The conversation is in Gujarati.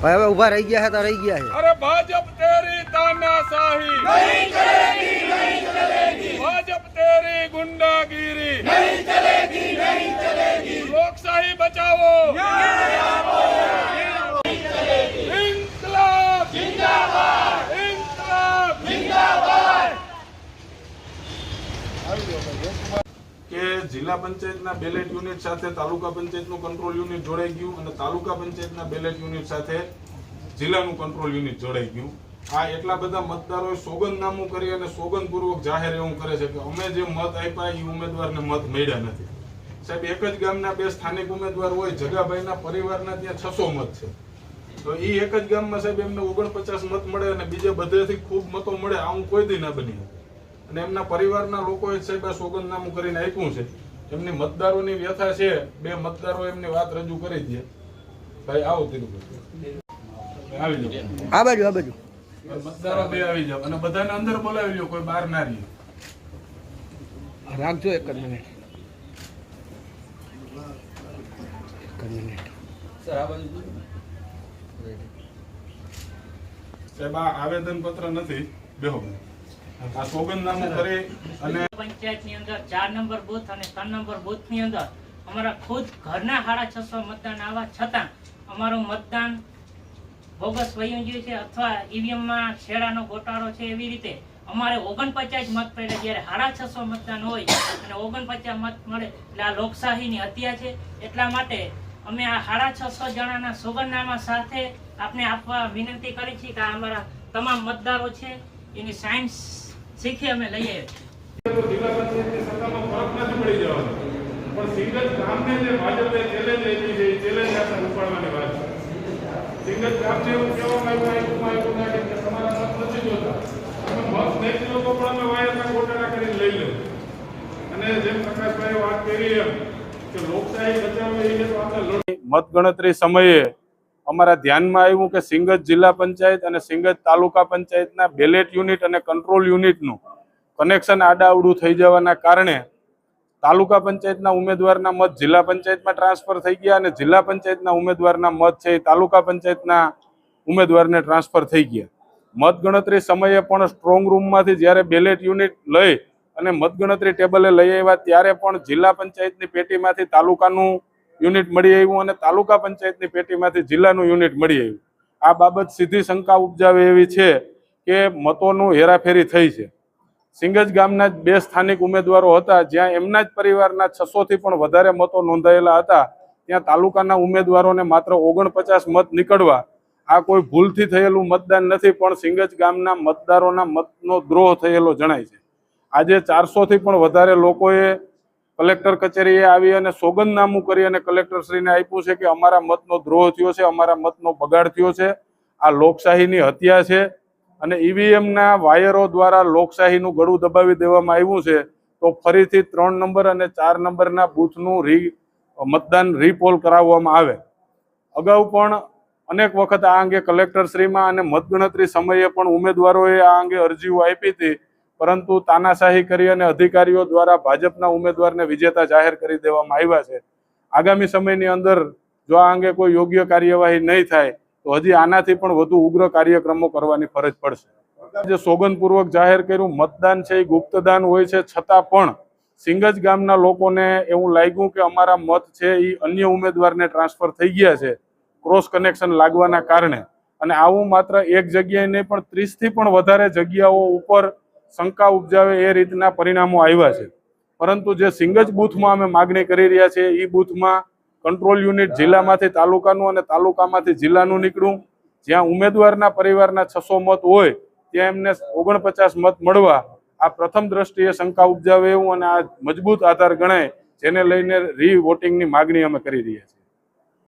भाई હવે ઊભા રહી ગયા છે તો રહી ગયા છે। अरे भाजप तेरी तानाशाही नहीं चलेगी, नहीं चलेगी। भाजप तेरी गुंडागिरी नहीं चलेगी, नहीं चलेगी। लोकशाही बचाओ, इंकलाब जिंदाबाद, इंकलाब जिंदाबाद। કે જિલ્લા પંચાયતના બેલેટ યુનિટ સાથે તાલુકા પંચાયતનું કંટ્રોલ યુનિટ જોડાઈ ગયું અને તાલુકા પંચાયતના બેલેટ યુનિટ સાથે જિલ્લાનું કંટ્રોલ યુનિટ જોડાઈ ગયું। આ એટલા બધા મતદારોએ સોગંદનામું કરી અને સોગંદપૂર્વક જાહેર એવું કરે છે કે અમે જે મત આપ્યા એ ઉમેદવારને મત મળ્યા નથી। સાહેબ એક જ ગામના બે સ્થાનિક ઉમેદવાર હોય, જગાભાઈના પરિવારના ત્યાં 600 મત છે, તો એ એક જ ગામમાં સાહેબ એમને 49 મત મળે અને બીજે બધેથી ખૂબ મતો મળે, આવું કોઈ દી ના બની। અને એમના પરિવારના લોકોએ સાહેબ આ સોગંદનામું કરીને આપ્યું છે। એમની મતદારોની વ્યથા છે, બે મતદારો એમની વાત રજૂ કરી દે। ભાઈ આવો તિરુપતિ આવી જાઓ, આ બાજુ મતદારો બે આવી જાવ અને બધાને અંદર બોલાવી લ્યો, કોઈ બહાર ના રહે। રાખજો એક જ મિનિટ સર આ બાજુ સાહેબ આ આવેદન પત્ર નથી, બેહો આ સોગંદનામું કરી અને પંચાયતની અંદર 4 નંબર બૂથ અને 3 નંબર બૂથની અંદર અમારા ખુદ ઘરના 650 મતદાન આવવા છતાં અમારું મતદાન બોગસ વયું ગયું છે અથવા ઈવીએમમાં છેડાનો ગોટાળો છે। એવી રીતે અમારે 49 મત પડ્યા, જ્યારે 650 મતદાન હોય અને 49 મત મળે એટલે આ લોકશાહીની હત્યા છે। એટલા માટે અમે આ 650 જણાના સોગંદનામા સાથે આપને આપવા વિનંતી કરી છે કે અમારા તમામ મતદારો છે એની સાયન્સ શીખી અમે લઈએ। જિલ્લા પંચાયતની સત્તામાં ફરક નથી પડી જવાનો, પણ સિંગલ ગામને જે ભાજપે ચેલેન્જ આપી છે એ ચેલેન્જ આપણે ઉપાડવાની વાત છે। સિંગલ ગામને એવું કહેવામાં આવ્યું કે તમારા મત નથી જોતા, તમે મત નહીં લો તો પણ અમે વાયરના ગોટાળા કરીને લઈ લો। અને જેમ પ્રકાશભાઈએ વાત કરી એમ કે લોકશાહી બચાવવી એ તો આપણે મતગણતરી સમયે અમારા ધ્યાનમાં આવ્યું કે સિંગજ જિલ્લા પંચાયત અને સિંગજ તાલુકા પંચાયતના બેલેટ યુનિટ અને કંટ્રોલ યુનિટનું કનેક્શન આડાઅવડું થઈ જવાના કારણે તાલુકા પંચાયતના ઉમેદવારના મત જિલ્લા પંચાયતમાં ટ્રાન્સફર થઈ ગયા અને જિલ્લા પંચાયતના ઉમેદવારના મત છે એ તાલુકા પંચાયતના ઉમેદવારને ટ્રાન્સફર થઈ ગયા। મતગણતરી સમયે પણ સ્ટ્રોંગ રૂમમાંથી જ્યારે બેલેટ યુનિટ લઈ અને મતગણતરી ટેબલે લઈ આવ્યા ત્યારે પણ જિલ્લા પંચાયતની પેટીમાંથી તાલુકાનું યુનિટ મળી આવ્યું અને તાલુકા પંચાયતની પેટીમાંથી જિલ્લાનું યુનિટ મળી આવ્યું। આ બાબત સીધી શંકા ઉપજાવે એવી છે કે મતોનું હેરાફેરી થઈ છે। સિંગજ ગામના જ બે સ્થાનિક ઉમેદવારો હતા, જ્યાં એમના જ પરિવારના 600થી પણ વધારે મતો નોંધાયેલા હતા, ત્યાં તાલુકાના ઉમેદવારોને માત્ર 49 મત નીકળવા આ કોઈ ભૂલથી થયેલું મતદાન નથી, પણ સિંગજ ગામના મતદારોના મતનો દ્રોહ થયેલો જણાય છે। આજે 400થી પણ વધારે લોકોએ કલેક્ટર કચેરીએ આવી અને સોગંદનામું કરી અને કલેક્ટરશ્રીને આપ્યું છે કે અમારા મતનો દ્રોહ થયો છે, અમારા મતનો બગાડ થયો છે, આ લોકશાહીની હત્યા છે અને ઈવીએમના વાયરો દ્વારા લોકશાહીનું ગળું દબાવી દેવામાં આવ્યું છે। તો ફરીથી 3 નંબર અને 4 નંબરના બૂથનું મતદાન રીપોલ કરાવવામાં આવે। અગાઉ પણ અનેક વખત આ અંગે કલેક્ટરશ્રીમાં અને મતગણતરી સમયે પણ ઉમેદવારોએ આ અંગે અરજીઓ આપી હતી, પરંતુ તાનાશાહી કરી અને અધિકારીઓ દ્વારા ભાજપના ઉમેદવારને વિજેતા જાહેર કરી દેવામાં આવ્યા છે। આગામી સમયની અંદર જો આ અંગે કોઈ યોગ્ય કાર્યવાહી નહીં થાય તો હજી આનાથી પણ વધુ ઉગ્ર કાર્યક્રમો કરવાની ફરજ પડશે। જે સોગંદપૂર્વક જાહેર કર્યું મતદાન છે એ ગુપ્તદાન હોય છે, છતાં પણ સિંગજ ગામના લોકોને એવું લાગ્યું કે અમારા મત છે એ અન્ય ઉમેદવારને ટ્રાન્સફર થઈ ગયા છે ક્રોસ કનેક્શન લાગવાના કારણે। અને આવું માત્ર એક જગ્યાએ નહીં પણ 30થી પણ વધારે જગ્યાઓ ઉપર શંકા ઉપજાવે એ રીતના પરિણામો આવ્યા છે। પરંતુ જે સિંગજ બૂથમાં અમે માગણી કરી રહ્યા છીએ એ બૂથમાં કંટ્રોલ યુનિટ જિલ્લામાંથી તાલુકાનું અને તાલુકામાંથી જિલ્લાનું નીકળ્યું, જ્યાં ઉમેદવારના પરિવારના 600 મત હોય ત્યાં એમને 49 મત મળવા આ પ્રથમ દ્રષ્ટિએ શંકા ઉપજાવે એવું અને આ મજબૂત આધાર ગણાય, જેને લઈને રીવોટિંગની માગણી અમે કરી રહ્યા છીએ।